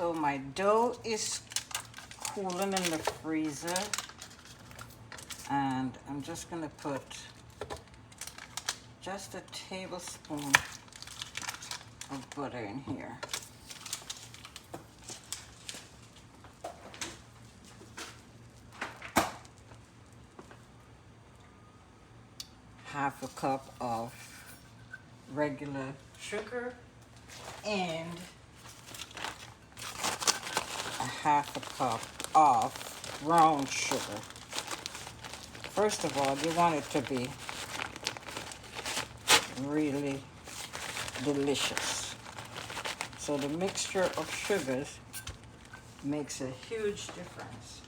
So my dough is cooling in the freezer, and I'm just gonna put just a tablespoon of butter in here. Half a cup of regular sugar and a half a cup of brown sugar. First of all, you want it to be really delicious. So the mixture of sugars makes a huge difference.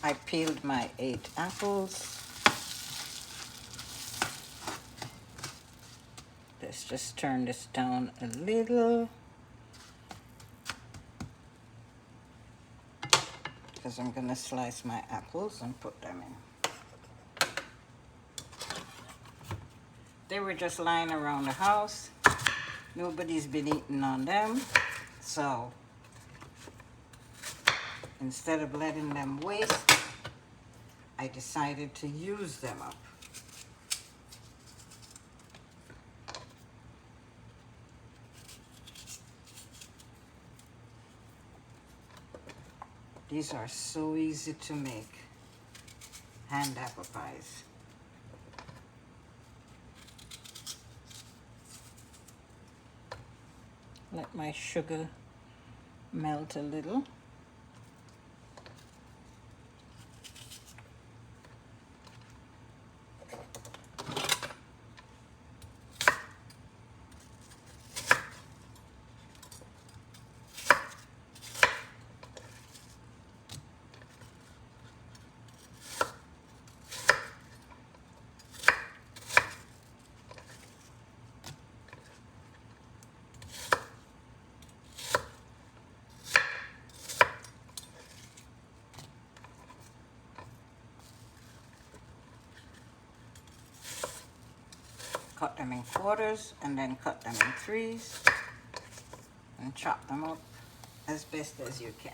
I peeled my 8 apples. Let's just turn this down a little, because I'm gonna slice my apples and put them in. They were just lying around the house. Nobody's been eating on them. So instead of letting them waste, I decided to use them up. These are so easy to make, hand apple pies. Let my sugar melt a little. Cut them in quarters and then cut them in threes and chop them up as best as you can.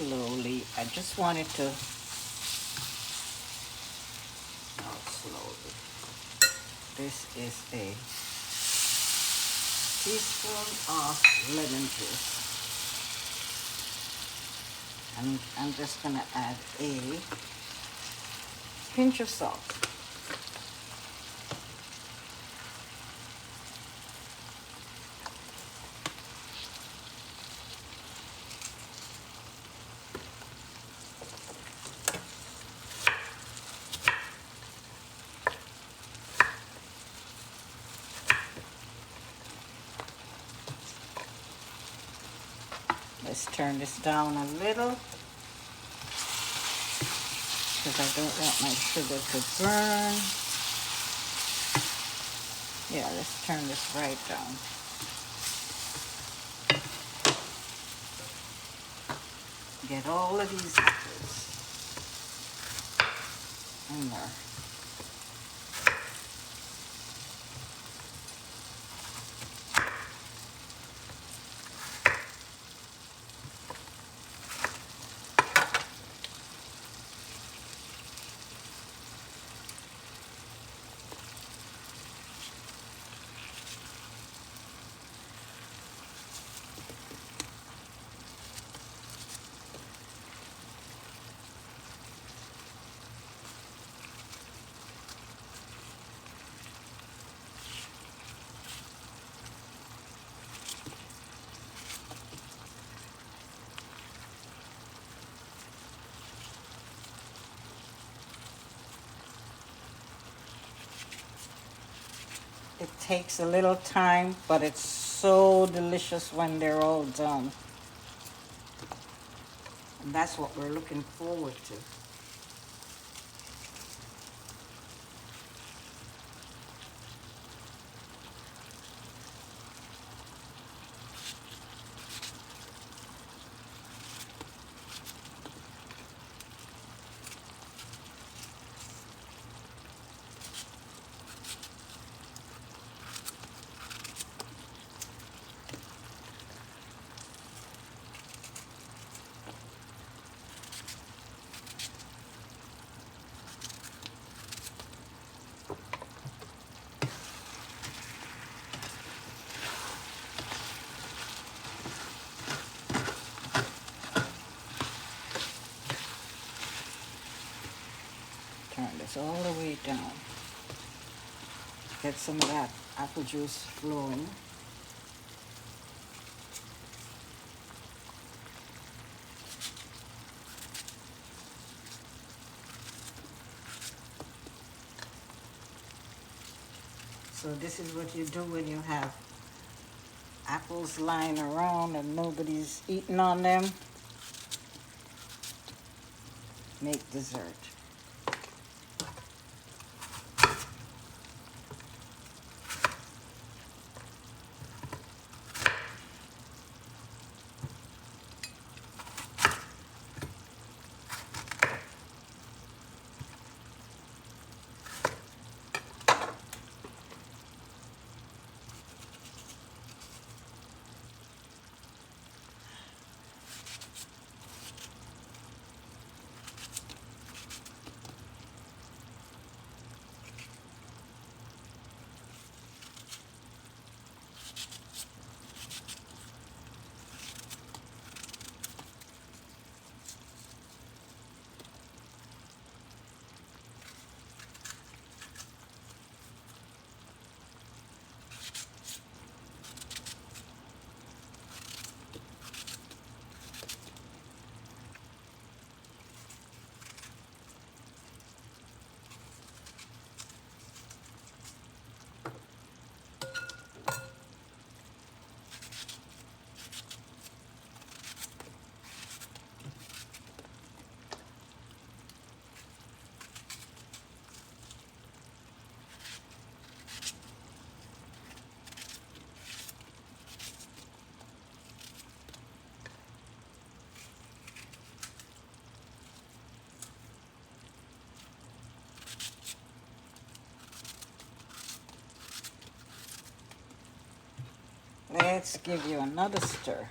Slowly, I just wanted to, slowly. This is a teaspoon of lemon juice. And I'm just gonna add a pinch of salt. Let's turn this down a little, because I don't want my sugar to burn. Yeah, let's turn this right down. Get all of these apples in there. It takes a little time, but it's so delicious when they're all done. And that's what we're looking forward to. Turn this all the way down. Get some of that apple juice flowing. So this is what you do when you have apples lying around and nobody's eating on them. Make dessert. Let's give you another stir.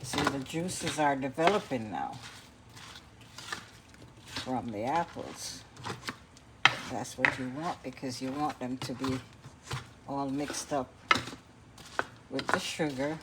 See, the juices are developing now from the apples. That's what you want because you want them to be all mixed up with the sugar.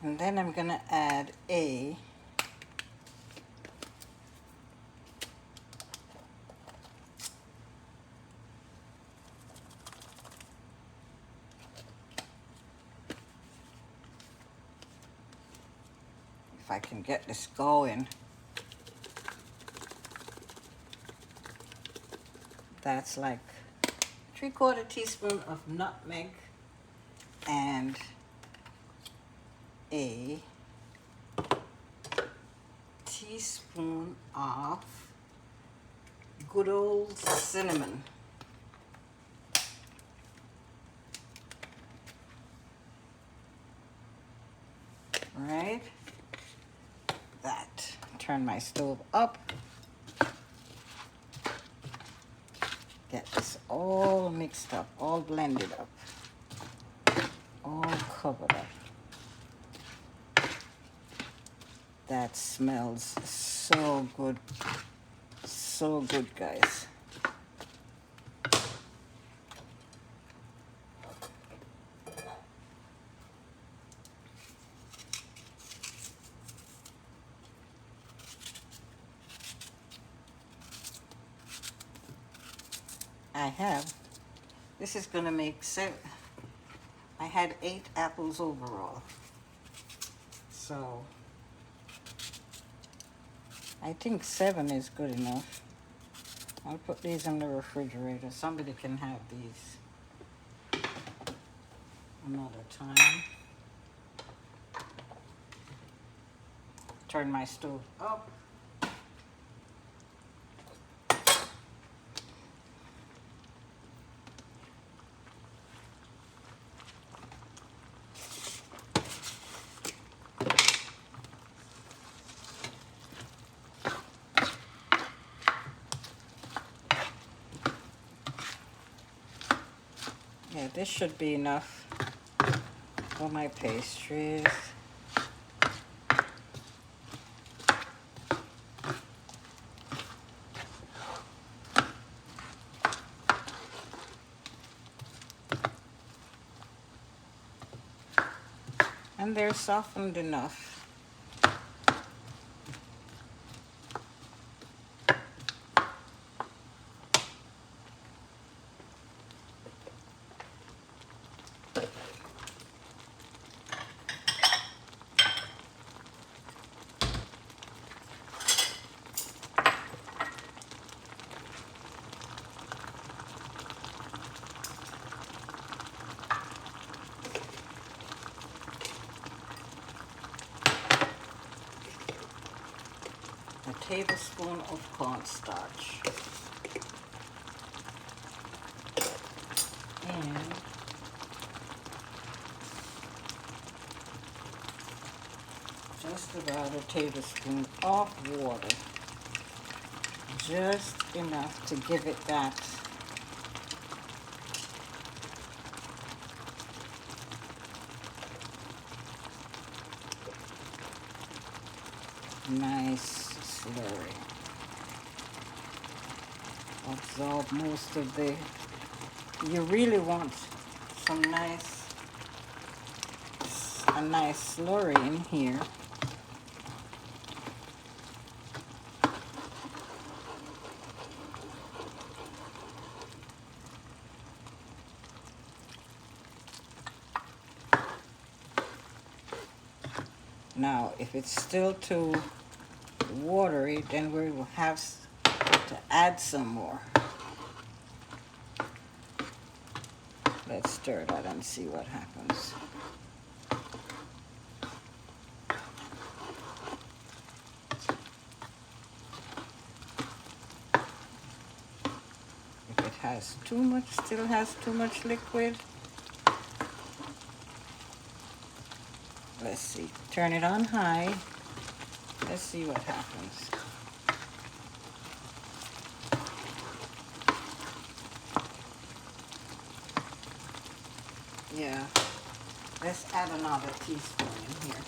And then I'm going to add if I can get this going. That's like 3/4 teaspoon of nutmeg and a teaspoon of good old cinnamon. Right? that. Turn my stove up. Get this all mixed up, all blended up, all covered up. That smells so good, guys. This is gonna make 7. I had 8 apples overall. So I think 7 is good enough. I'll put these in the refrigerator. Somebody can have these another time. Turn my stove up. Yeah, this should be enough for my pastries. And they're softened enough. A tablespoon of cornstarch. And just about a tablespoon of water. Just enough to give it that nice slurry. Absorb most of the, you really want a nice slurry in here. Now, if it's still too watery, then we will have to add some more. Let's stir that and see what happens. If it has too much, still has too much liquid, let's see. Turn it on high. Let's see what happens. Yeah, let's add another teaspoon in here.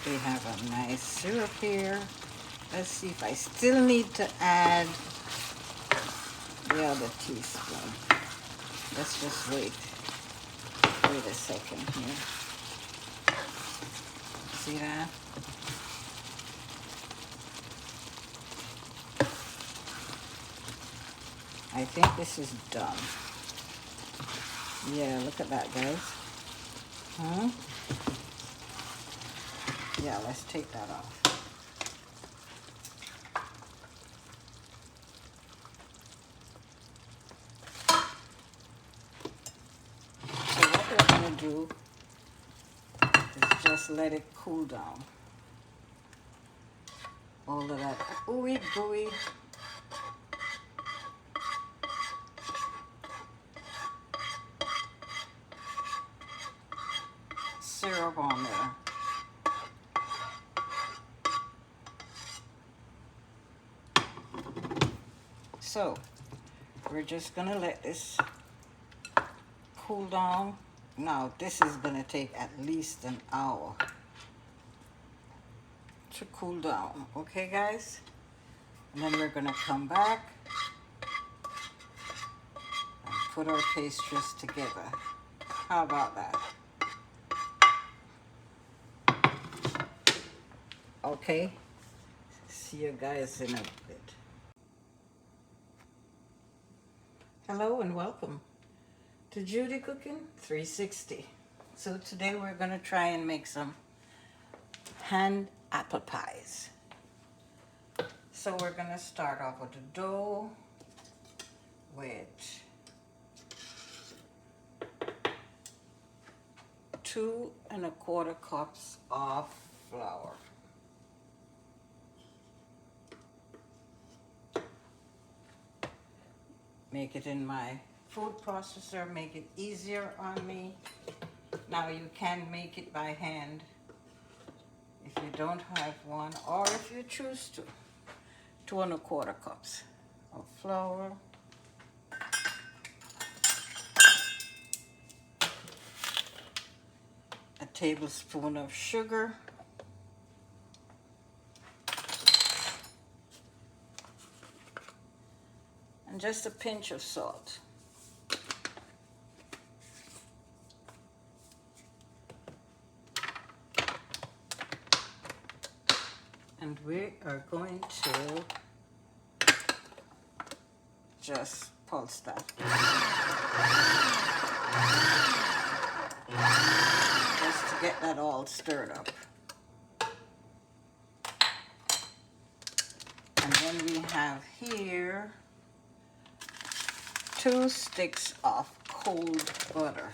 We have a nice syrup here. Let's see if I still need to add the other teaspoon. Let's just wait a second here. See that? I think this is done. Yeah, look at that, guys. Huh? Yeah, let's take that off. So what we're going to do is just let it cool down. All of that ooey gooey syrup on there. So we're just gonna let this cool down. Now this is gonna take at least an hour to cool down, okay guys? And then we're gonna come back and put our pastries together. How about that? Okay, see you guys in a bit. Hello and welcome to Judy Cooking 360. So today we're gonna try and make some hand apple pies. So we're gonna start off with the dough with 2 1/4 cups of flour. Make it in my food processor, make it easier on me. Now you can make it by hand if you don't have one, or if you choose to. 2 1/4 cups of flour. A tablespoon of sugar. And just a pinch of salt. And we are going to just pulse that. Just to get that all stirred up. And then we have here 2 sticks of cold butter.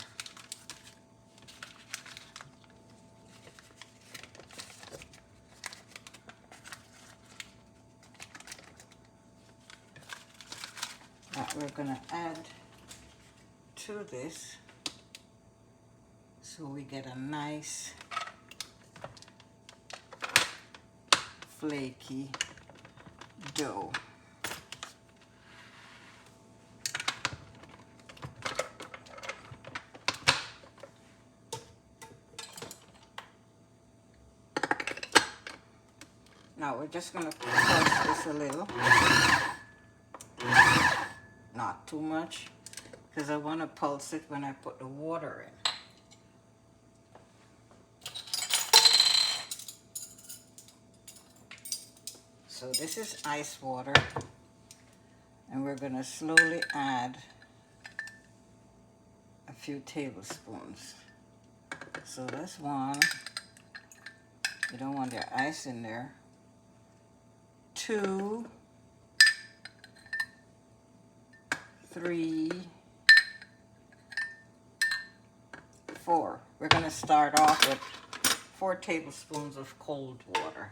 That we're gonna add to this so we get a nice flaky dough. Now we're just gonna pulse this a little. Not too much, because I want to pulse it when I put the water in. So this is ice water, and we're going to slowly add a few tablespoons. So that's 1. You don't want the ice in there. 2, 3, 4. We're going to start off with 4 tablespoons of cold water.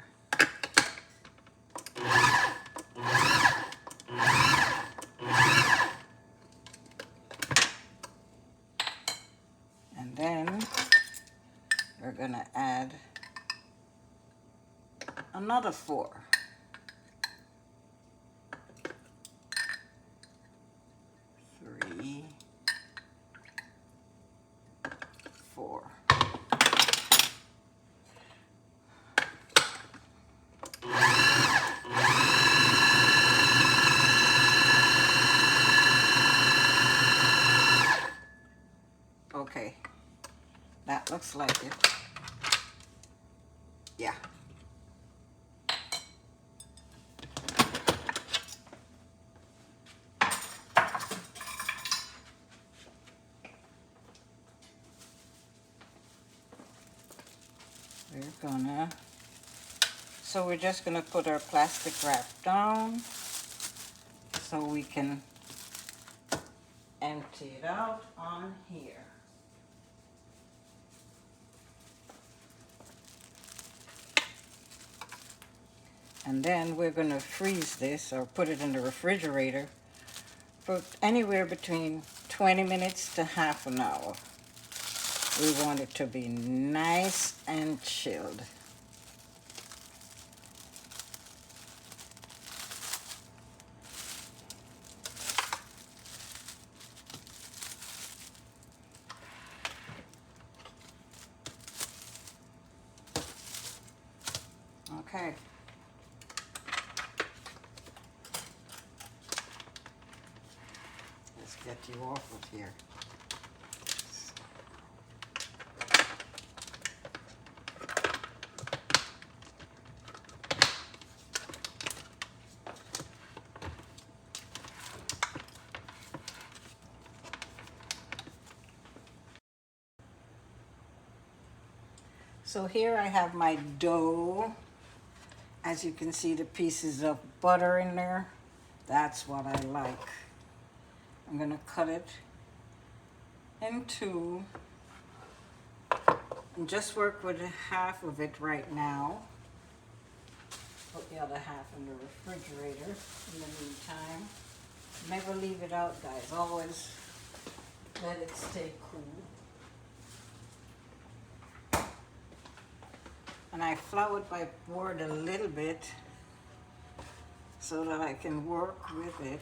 And then we're going to add another 4. 3, 4. Okay, that looks like it. Yeah. We're just gonna put our plastic wrap down so we can empty it out on here. And then we're gonna freeze this or put it in the refrigerator for anywhere between 20 minutes to half an hour. We want it to be nice and chilled. Okay. Let's get you off of here. So here I have my dough. As you can see, the pieces of butter in there. That's what I like. I'm gonna cut it in two and just work with half of it right now. Put the other half in the refrigerator in the meantime. Never leave it out, guys. Always let it stay cool. And I floured my board a little bit so that I can work with it.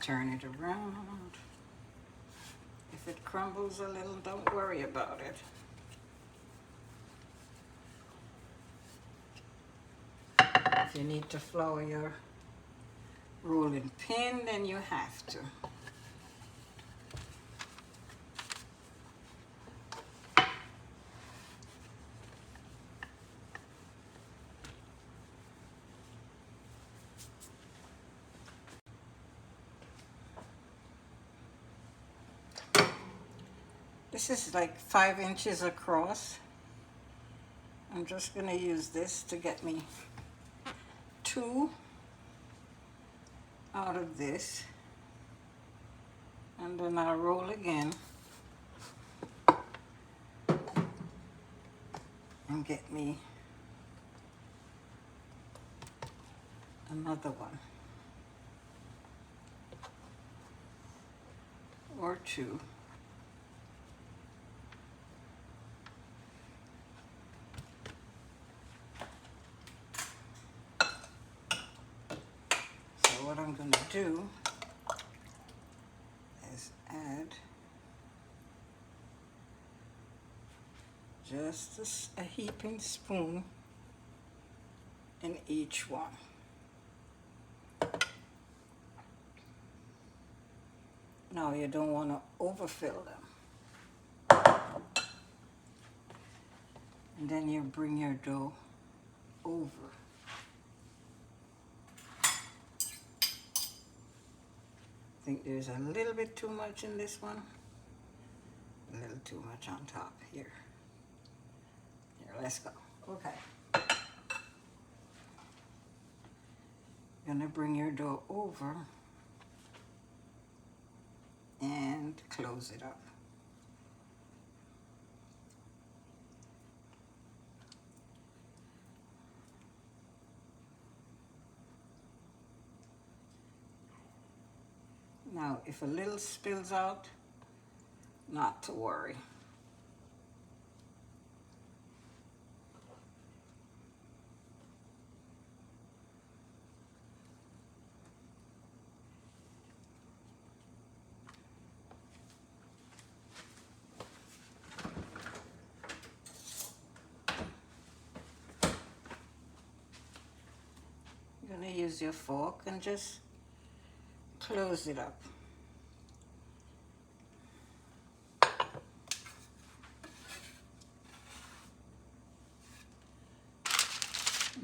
Turn it around. If it crumbles a little, don't worry about it. If you need to flour your rolling pin, then you have to. This is like 5 inches across. I'm just gonna use this to get me 2 out of this. And then I'll roll again and get me another one or 2. What I'm going to do is add just a heaping spoon in each one. Now you don't want to overfill them. And then you bring your dough over. I think there's a little bit too much in this one. A little too much on top here. Here, let's go. Okay. You're gonna bring your dough over and close it up. Now, if a little spills out, not to worry. You're gonna use your fork and just close it up.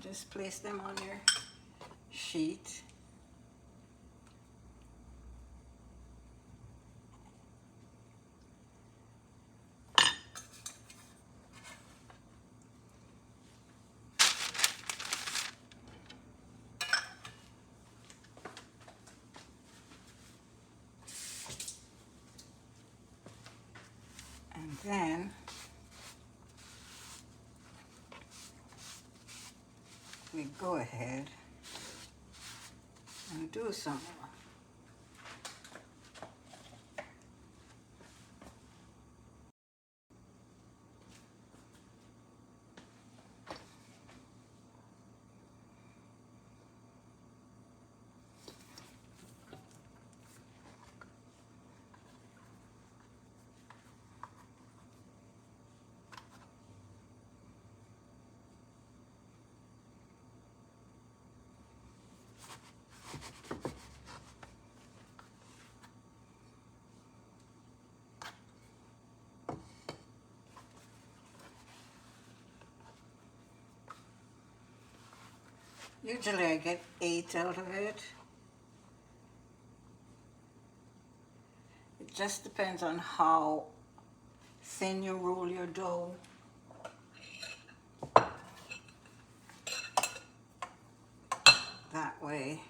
Just place them on your sheet. And then we go ahead and do some more. Usually I get 8 out of it. It just depends on how thin you roll your dough. That way.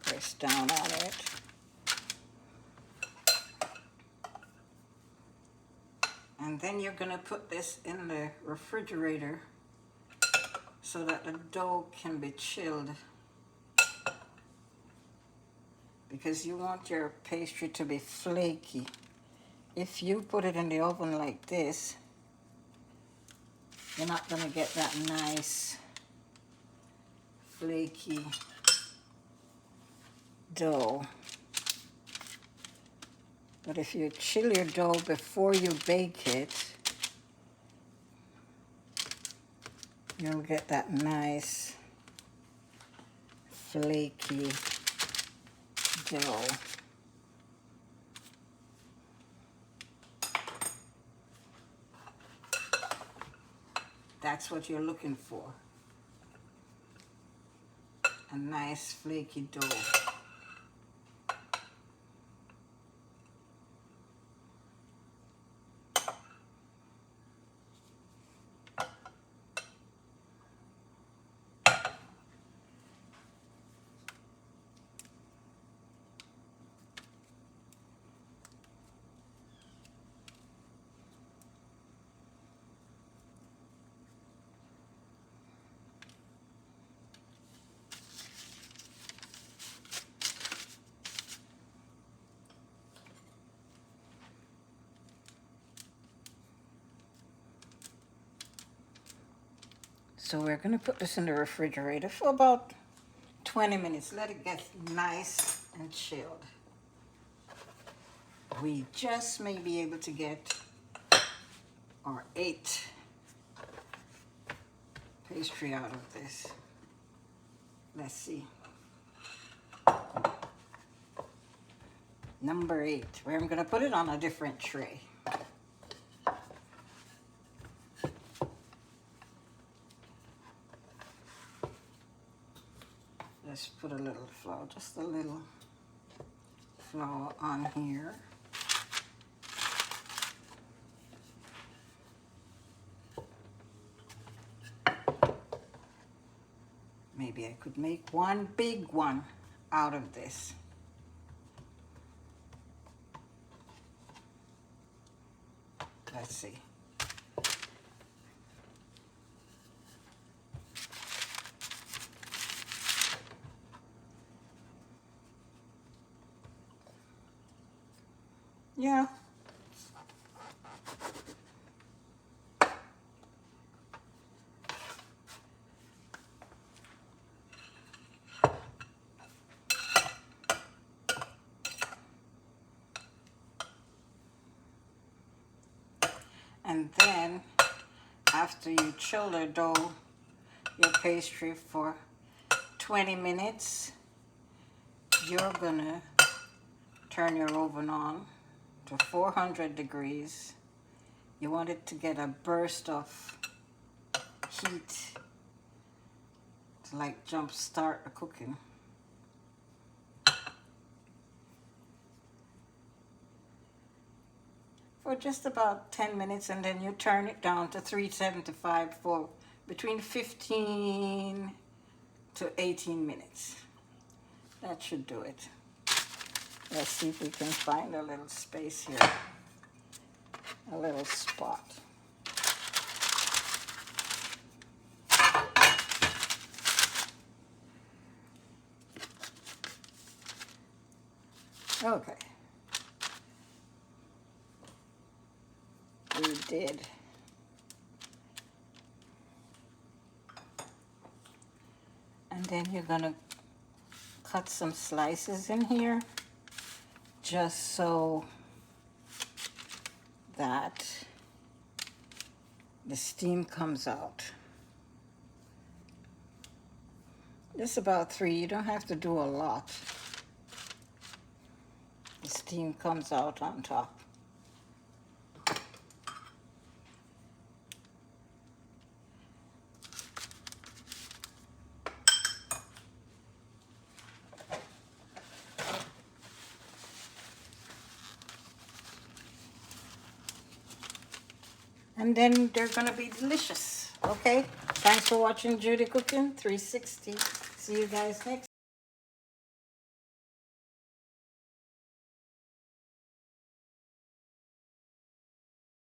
Press down on it. And then you're going to put this in the refrigerator so that the dough can be chilled. Because you want your pastry to be flaky. If you put it in the oven like this, you're not going to get that nice flaky dough. But if you chill your dough before you bake it, you'll get that nice flaky dough. That's what you're looking for. A nice flaky dough. So we're going to put this in the refrigerator for about 20 minutes. Let it get nice and chilled. We just may be able to get our 8 pastry out of this. Let's see. Number 8. Where I'm going to put it on a different tray. Let's put a little flour, just a little flour on here. Maybe I could make one big one out of this. Let's see. Yeah. And then after you chill the dough, your pastry for 20 minutes, you're gonna turn your oven on to 400 degrees. You want it to get a burst of heat to like jump start the cooking. For just about 10 minutes, and then you turn it down to 375 for between 15 to 18 minutes. That should do it. Let's see if we can find a little space here, a little spot. Okay. We did. And then you're gonna cut some slices in here just so that the steam comes out. Just about 3, you don't have to do a lot. The steam comes out on top. And then they're gonna be delicious, okay? Thanks for watching Judy Cooking 360. See you guys next